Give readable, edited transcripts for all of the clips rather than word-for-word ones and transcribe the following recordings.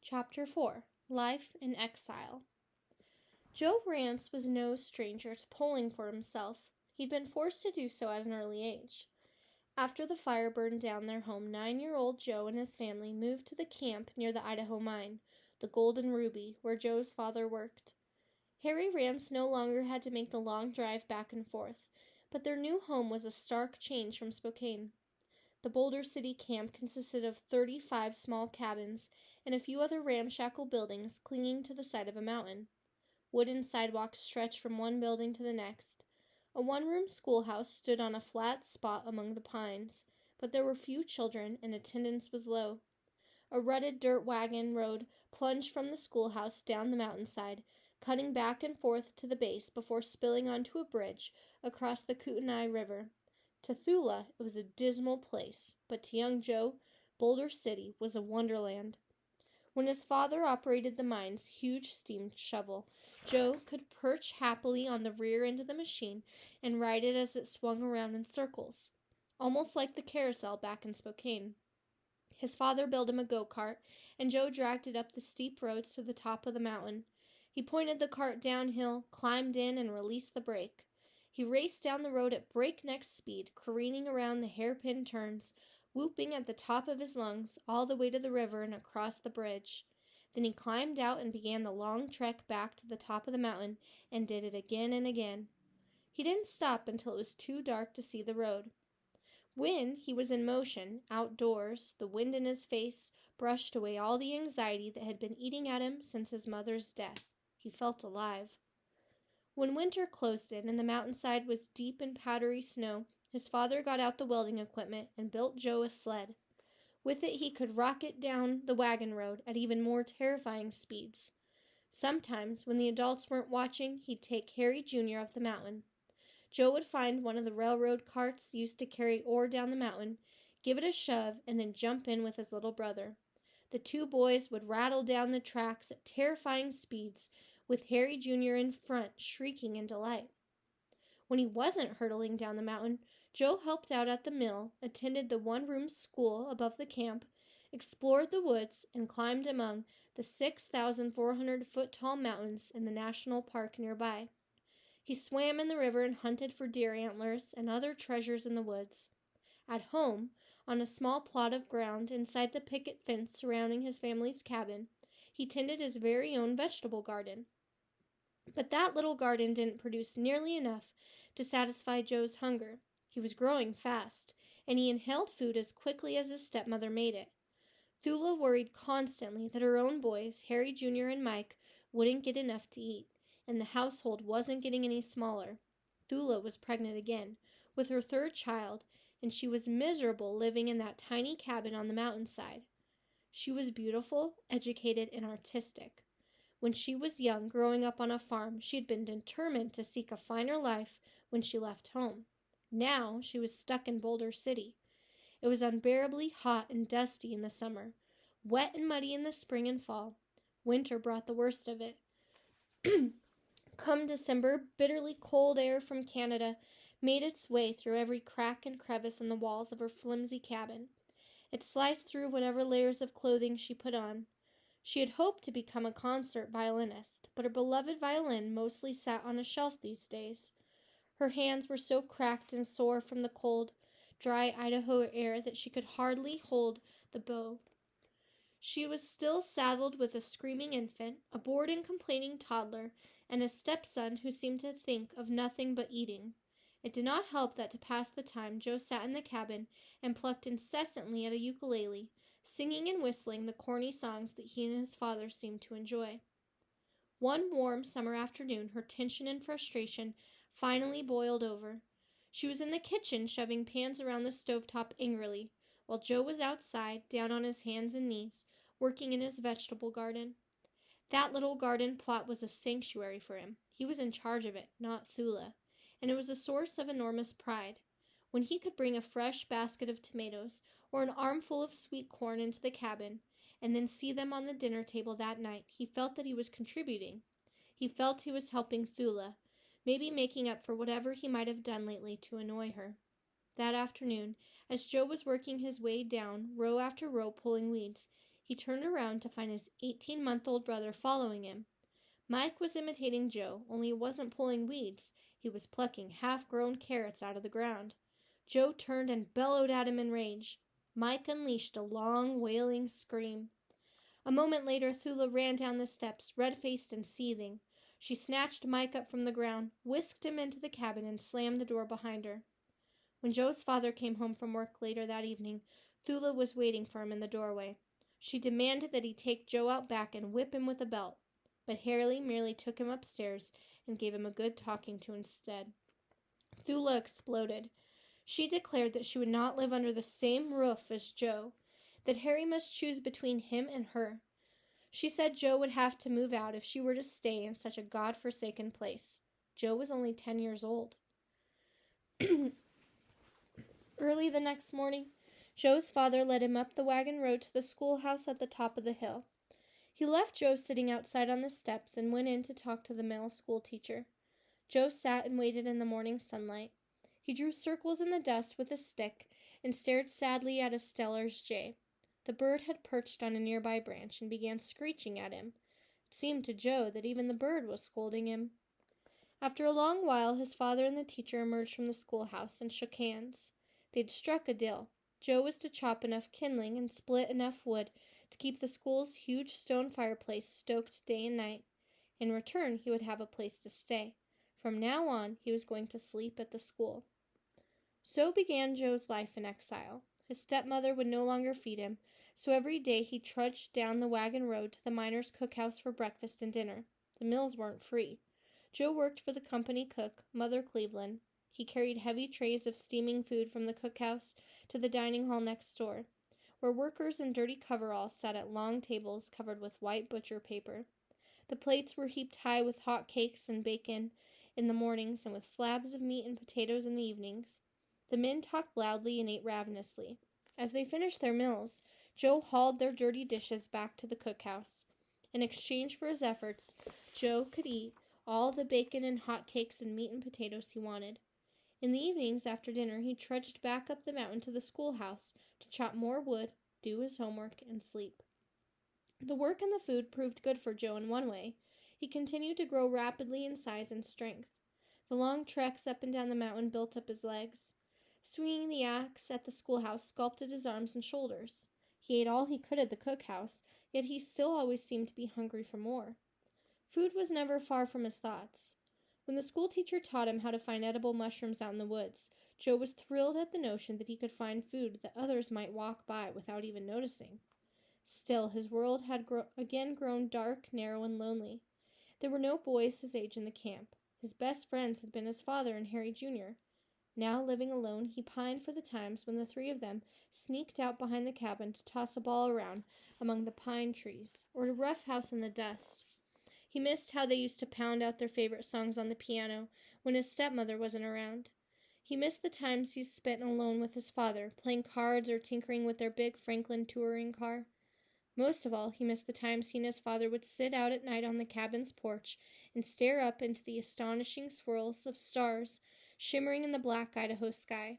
Chapter 4 Life in Exile. Joe Rance was no stranger to poling for himself. He'd been forced to do so at an early age. After the fire burned down their home, 9-year-old Joe and his family moved to the camp near the Idaho mine, the Golden Ruby, where Joe's father worked. Harry Rance no longer had to make the long drive back and forth, but their new home was a stark change from Spokane. The Boulder City camp consisted of 35 small cabins and a few other ramshackle buildings clinging to the side of a mountain. Wooden sidewalks stretched from one building to the next. A one-room schoolhouse stood on a flat spot among the pines, but there were few children and attendance was low. A rutted dirt wagon road plunged from the schoolhouse down the mountainside, cutting back and forth to the base before spilling onto a bridge across the Kootenai River. To Thula, it was a dismal place, but to young Joe, Boulder City was a wonderland. When his father operated the mine's huge steam shovel, Joe could perch happily on the rear end of the machine and ride it as it swung around in circles, almost like the carousel back in Spokane. His father built him a go-kart, and Joe dragged it up the steep roads to the top of the mountain. He pointed the cart downhill, climbed in, and released the brake. He raced down the road at breakneck speed, careening around the hairpin turns, whooping at the top of his lungs all the way to the river and across the bridge. Then he climbed out and began the long trek back to the top of the mountain and did it again and again. He didn't stop until it was too dark to see the road. When he was in motion, outdoors, the wind in his face brushed away all the anxiety that had been eating at him since his mother's death. He felt alive. When winter closed in and the mountainside was deep in powdery snow, his father got out the welding equipment and built Joe a sled. With it he could rocket down the wagon road at even more terrifying speeds. Sometimes, when the adults weren't watching, he'd take Harry Jr. up the mountain. Joe would find one of the railroad carts used to carry ore down the mountain, give it a shove, and then jump in with his little brother. The two boys would rattle down the tracks at terrifying speeds, with Harry Jr. in front, shrieking in delight. When he wasn't hurtling down the mountain, Joe helped out at the mill, attended the one-room school above the camp, explored the woods, and climbed among the 6,400-foot-tall mountains in the national park nearby. He swam in the river and hunted for deer antlers and other treasures in the woods. At home, on a small plot of ground inside the picket fence surrounding his family's cabin, he tended his very own vegetable garden. But that little garden didn't produce nearly enough to satisfy Joe's hunger. He was growing fast, and he inhaled food as quickly as his stepmother made it. Thula worried constantly that her own boys, Harry Jr. and Mike, wouldn't get enough to eat, and the household wasn't getting any smaller. Thula was pregnant again, with her third child, and she was miserable living in that tiny cabin on the mountainside. She was beautiful, educated, and artistic. When she was young, growing up on a farm, she had been determined to seek a finer life when she left home. Now she was stuck in Boulder City. It was unbearably hot and dusty in the summer, wet and muddy in the spring and fall. Winter brought the worst of it. Come December, bitterly cold air from Canada made its way through every crack and crevice in the walls of her flimsy cabin. It sliced through whatever layers of clothing she put on. She had hoped to become a concert violinist, but her beloved violin mostly sat on a shelf these days. Her hands were so cracked and sore from the cold, dry Idaho air that she could hardly hold the bow. She was still saddled with a screaming infant, a bored and complaining toddler, and a stepson who seemed to think of nothing but eating. It did not help that to pass the time Joe sat in the cabin and plucked incessantly at a ukulele, singing and whistling the corny songs that he and his father seemed to enjoy. One warm summer afternoon, her tension and frustration finally boiled over. She was in the kitchen shoving pans around the stovetop angrily, while Joe was outside, down on his hands and knees, working in his vegetable garden. That little garden plot was a sanctuary for him. He was in charge of it, not Thula, and it was a source of enormous pride. When he could bring a fresh basket of tomatoes or an armful of sweet corn into the cabin, and then see them on the dinner table that night, he felt that he was contributing. He felt he was helping Thula, maybe making up for whatever he might have done lately to annoy her. That afternoon, as Joe was working his way down, row after row pulling weeds, He turned around to find his 18-month-old brother following him. Mike was imitating Joe, only he wasn't pulling weeds. He was plucking half-grown carrots out of the ground. Joe turned and bellowed at him in rage. Mike unleashed a long, wailing scream. A moment later, Thula ran down the steps, red-faced and seething. She snatched Mike up from the ground, whisked him into the cabin, and slammed the door behind her. When Joe's father came home from work later that evening, Thula was waiting for him in the doorway. She demanded that he take Joe out back and whip him with a belt, but Harley merely took him upstairs and gave him a good talking to instead. Thula exploded. She declared that she would not live under the same roof as Joe, that Harry must choose between him and her. She said Joe would have to move out if she were to stay in such a God-forsaken place. Joe was only 10 years old. Early the next morning, Joe's father led him up the wagon road to the schoolhouse at the top of the hill. He left Joe sitting outside on the steps and went in to talk to the male school teacher. Joe sat and waited in the morning sunlight. He drew circles in the dust with a stick and stared sadly at a Steller's jay. The bird had perched on a nearby branch and began screeching at him. It seemed to Joe that even the bird was scolding him. After a long while, his father and the teacher emerged from the schoolhouse and shook hands. They'd struck a deal. Joe was to chop enough kindling and split enough wood to keep the school's huge stone fireplace stoked day and night. In return, he would have a place to stay. From now on, he was going to sleep at the school. So began Joe's life in exile. His stepmother would no longer feed him, so every day he trudged down the wagon road to the miners' cookhouse for breakfast and dinner. The meals weren't free. Joe worked for the company cook, Mother Cleveland. He carried heavy trays of steaming food from the cookhouse to the dining hall next door, where workers in dirty coveralls sat at long tables covered with white butcher paper. The plates were heaped high with hot cakes and bacon in the mornings and with slabs of meat and potatoes in the evenings. The men talked loudly and ate ravenously. As they finished their meals, Joe hauled their dirty dishes back to the cookhouse. In exchange for his efforts, Joe could eat all the bacon and hot cakes and meat and potatoes he wanted. In the evenings after dinner, he trudged back up the mountain to the schoolhouse to chop more wood, do his homework, and sleep. The work and the food proved good for Joe in one way. He continued to grow rapidly in size and strength. The long treks up and down the mountain built up his legs. Swinging the axe at the schoolhouse sculpted his arms and shoulders. He ate all he could at the cookhouse, yet he still always seemed to be hungry for more. Food was never far from his thoughts. When the schoolteacher taught him how to find edible mushrooms out in the woods, Joe was thrilled at the notion that he could find food that others might walk by without even noticing. Still, his world had again grown dark, narrow, and lonely. There were no boys his age in the camp. His best friends had been his father and Harry Jr. Now, living alone, he pined for the times when the three of them sneaked out behind the cabin to toss a ball around among the pine trees, or to roughhouse in the dust. He missed how they used to pound out their favorite songs on the piano when his stepmother wasn't around. He missed the times he spent alone with his father, playing cards or tinkering with their big Franklin touring car. Most of all, he missed the times he and his father would sit out at night on the cabin's porch and stare up into the astonishing swirls of stars shimmering in the black Idaho sky.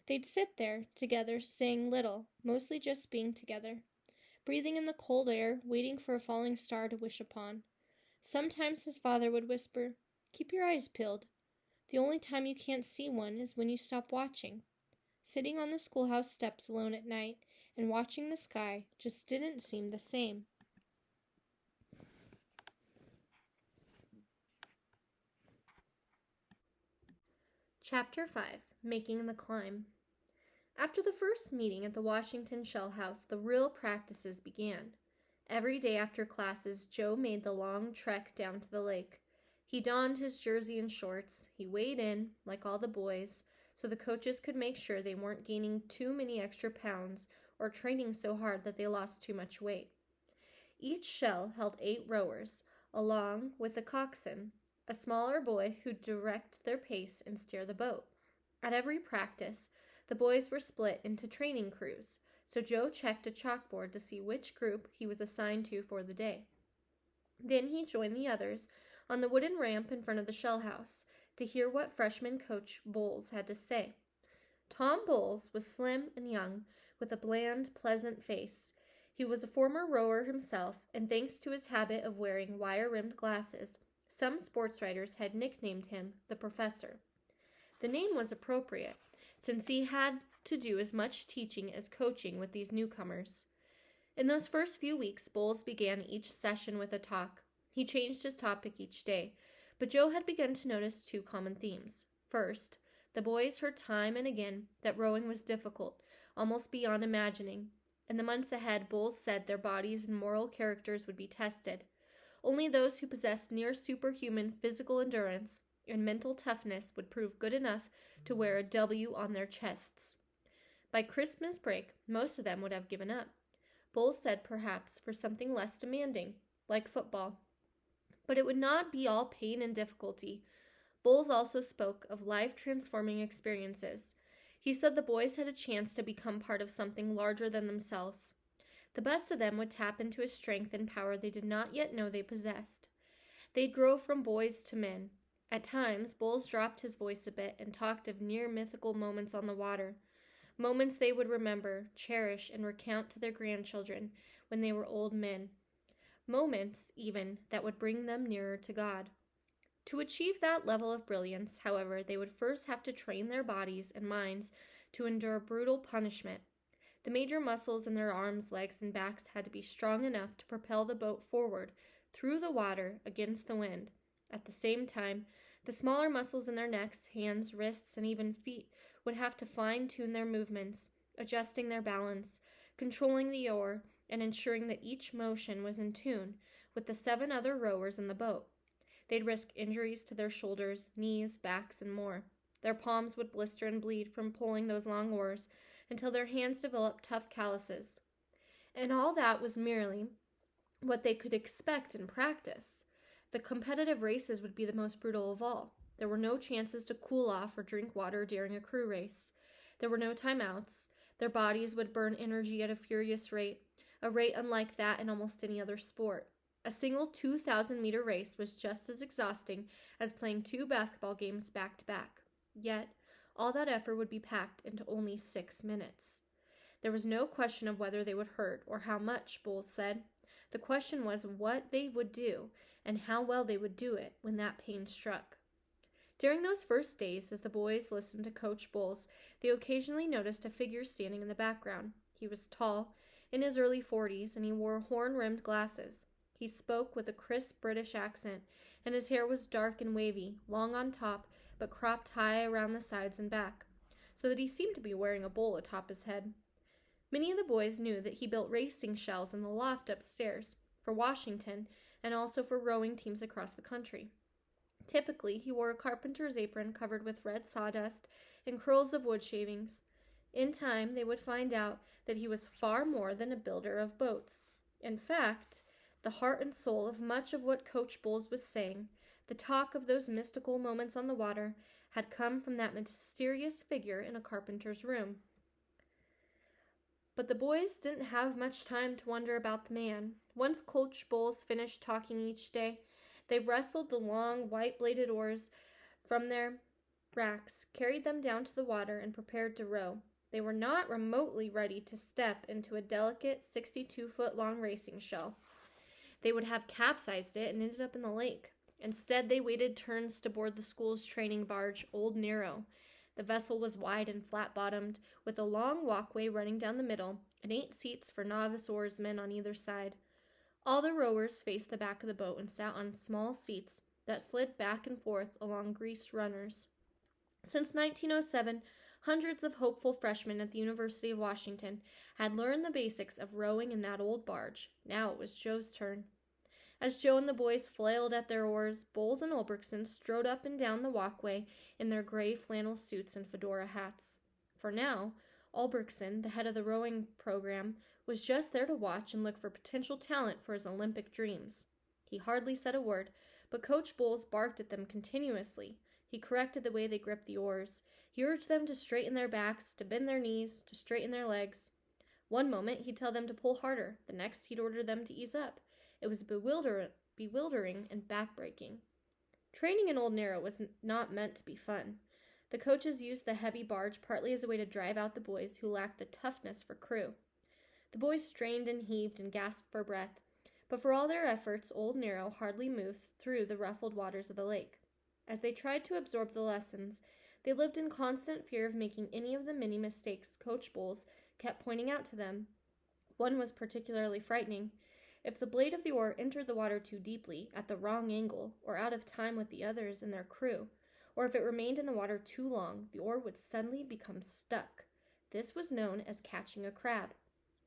They'd sit there, together, saying little, mostly just being together, breathing in the cold air, waiting for a falling star to wish upon. Sometimes his father would whisper, "Keep your eyes peeled. The only time you can't see one is when you stop watching." Sitting on the schoolhouse steps alone at night and watching the sky just didn't seem the same. Chapter 5. Making the Climb. After the first meeting at the Washington Shell House, the real practices began. Every day after classes, Joe made the long trek down to the lake. He donned his jersey and shorts. He weighed in, like all the boys, so the coaches could make sure they weren't gaining too many extra pounds or training so hard that they lost too much weight. Each shell held 8 rowers, along with a coxswain, a smaller boy who'd direct their pace and steer the boat. At every practice, the boys were split into training crews, so Joe checked a chalkboard to see which group he was assigned to for the day. Then he joined the others on the wooden ramp in front of the shell house to hear what freshman coach Bowles had to say. Tom Bowles was slim and young, with a bland, pleasant face. He was a former rower himself, and thanks to his habit of wearing wire-rimmed glasses, some sports writers had nicknamed him the Professor. The name was appropriate, since he had to do as much teaching as coaching with these newcomers. In those first few weeks, Bowles began each session with a talk. He changed his topic each day, but Joe had begun to notice two common themes. First, the boys heard time and again that rowing was difficult, almost beyond imagining. In the months ahead, Bowles said their bodies and moral characters would be tested. Only those who possessed near superhuman physical endurance and mental toughness would prove good enough to wear a W on their chests. By Christmas break, most of them would have given up. Bowles said perhaps for something less demanding, like football. But it would not be all pain and difficulty. Bowles also spoke of life-transforming experiences. He said the boys had a chance to become part of something larger than themselves. The best of them would tap into a strength and power they did not yet know they possessed. They'd grow from boys to men. At times, Bowles dropped his voice a bit and talked of near-mythical moments on the water, moments they would remember, cherish, and recount to their grandchildren when they were old men, moments, even, that would bring them nearer to God. To achieve that level of brilliance, however, they would first have to train their bodies and minds to endure brutal punishment. The major muscles in their arms, legs, and backs had to be strong enough to propel the boat forward through the water against the wind. At the same time, the smaller muscles in their necks, hands, wrists, and even feet would have to fine-tune their movements, adjusting their balance, controlling the oar, and ensuring that each motion was in tune with the 7 other rowers in the boat. They'd risk injuries to their shoulders, knees, backs, and more. Their palms would blister and bleed from pulling those long oars until their hands developed tough calluses. And all that was merely what they could expect in practice. The competitive races would be the most brutal of all. There were no chances to cool off or drink water during a crew race. There were no timeouts. Their bodies would burn energy at a furious rate, a rate unlike that in almost any other sport. A single 2,000-meter race was just as exhausting as playing 2 basketball games back-to-back. Yet, all that effort would be packed into only 6 minutes. There was no question of whether they would hurt or how much, Bowles said. The question was what they would do and how well they would do it when that pain struck. During those first days, as the boys listened to Coach Bowles, they occasionally noticed a figure standing in the background. He was tall, in his early 40s, and he wore horn-rimmed glasses. He spoke with a crisp British accent, and his hair was dark and wavy, long on top, but cropped high around the sides and back, so that he seemed to be wearing a bowl atop his head. Many of the boys knew that he built racing shells in the loft upstairs, for Washington, and also for rowing teams across the country. Typically, he wore a carpenter's apron covered with red sawdust and curls of wood shavings. In time, they would find out that he was far more than a builder of boats. In fact, the heart and soul of much of what Coach Bowles was saying, the talk of those mystical moments on the water, had come from that mysterious figure in a carpenter's room. But the boys didn't have much time to wonder about the man. Once Coach Bowles finished talking each day, they wrestled the long, white-bladed oars from their racks, carried them down to the water, and prepared to row. They were not remotely ready to step into a delicate 62-foot-long racing shell. They would have capsized it and ended up in the lake. Instead, they waited turns to board the school's training barge, Old Nero. The vessel was wide and flat-bottomed, with a long walkway running down the middle, and 8 seats for novice oarsmen on either side. All the rowers faced the back of the boat and sat on small seats that slid back and forth along greased runners. Since 1907, hundreds of hopeful freshmen at the University of Washington had learned the basics of rowing in that old barge. Now it was Joe's turn. As Joe and the boys flailed at their oars, Bowles and Ulbrichtson strode up and down the walkway in their gray flannel suits and fedora hats. For now, Ulbrichtson, the head of the rowing program, was just there to watch and look for potential talent for his Olympic dreams. He hardly said a word, but Coach Bowles barked at them continuously. He corrected the way they gripped the oars. He urged them to straighten their backs, to bend their knees, to straighten their legs. One moment he'd tell them to pull harder, the next he'd order them to ease up. It was bewildering and backbreaking. Training in Old Nero was not meant to be fun. The coaches used the heavy barge partly as a way to drive out the boys who lacked the toughness for crew. The boys strained and heaved and gasped for breath, but for all their efforts, old Nero hardly moved through the ruffled waters of the lake. As they tried to absorb the lessons, they lived in constant fear of making any of the many mistakes Coach Bowles kept pointing out to them. One was particularly frightening. If the blade of the oar entered the water too deeply, at the wrong angle, or out of time with the others and their crew, or if it remained in the water too long, the oar would suddenly become stuck. This was known as catching a crab.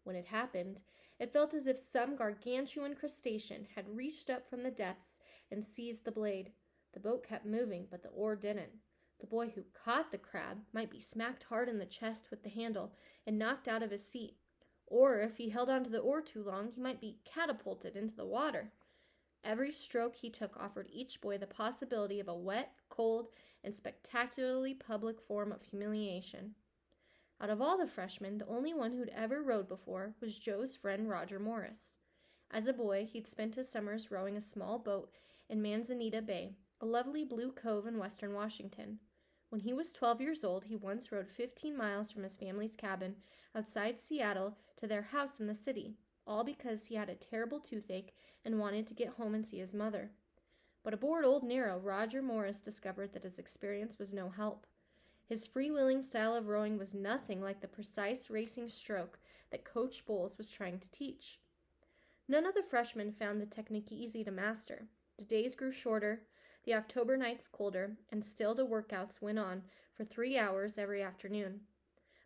When it happened, it felt as if some gargantuan crustacean had reached up from the depths and seized the blade. The boat kept moving, but the oar didn't. The boy who caught the crab might be smacked hard in the chest with the handle and knocked out of his seat. Or if he held onto the oar too long, he might be catapulted into the water. Every stroke he took offered each boy the possibility of a wet, cold, and spectacularly public form of humiliation. Out of all the freshmen, the only one who'd ever rowed before was Joe's friend Roger Morris. As a boy, he'd spent his summers rowing a small boat in Manzanita Bay, a lovely blue cove in western Washington. When he was 12 years old, he once rowed 15 miles from his family's cabin outside Seattle to their house in the city, all because he had a terrible toothache and wanted to get home and see his mother. But aboard old Nero, Roger Morris discovered that his experience was no help. His freewheeling style of rowing was nothing like the precise racing stroke that Coach Bowles was trying to teach. None of the freshmen found the technique easy to master. The days grew shorter, the October nights colder, and still the workouts went on for 3 hours every afternoon.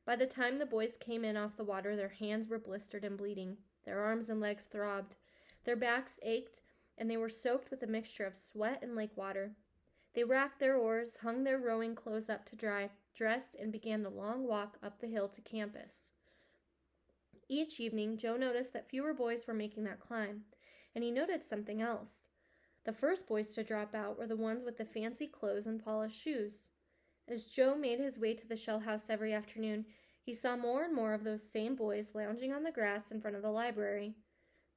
By the time the boys came in off the water, their hands were blistered and bleeding. Their arms and legs throbbed. Their backs ached, and they were soaked with a mixture of sweat and lake water. They racked their oars, hung their rowing clothes up to dry, dressed, and began the long walk up the hill to campus. Each evening, Joe noticed that fewer boys were making that climb, and he noted something else. The first boys to drop out were the ones with the fancy clothes and polished shoes. As Joe made his way to the shell house every afternoon, he saw more and more of those same boys lounging on the grass in front of the library.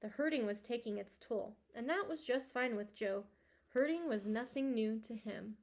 The herding was taking its toll, and that was just fine with Joe. Herding was nothing new to him.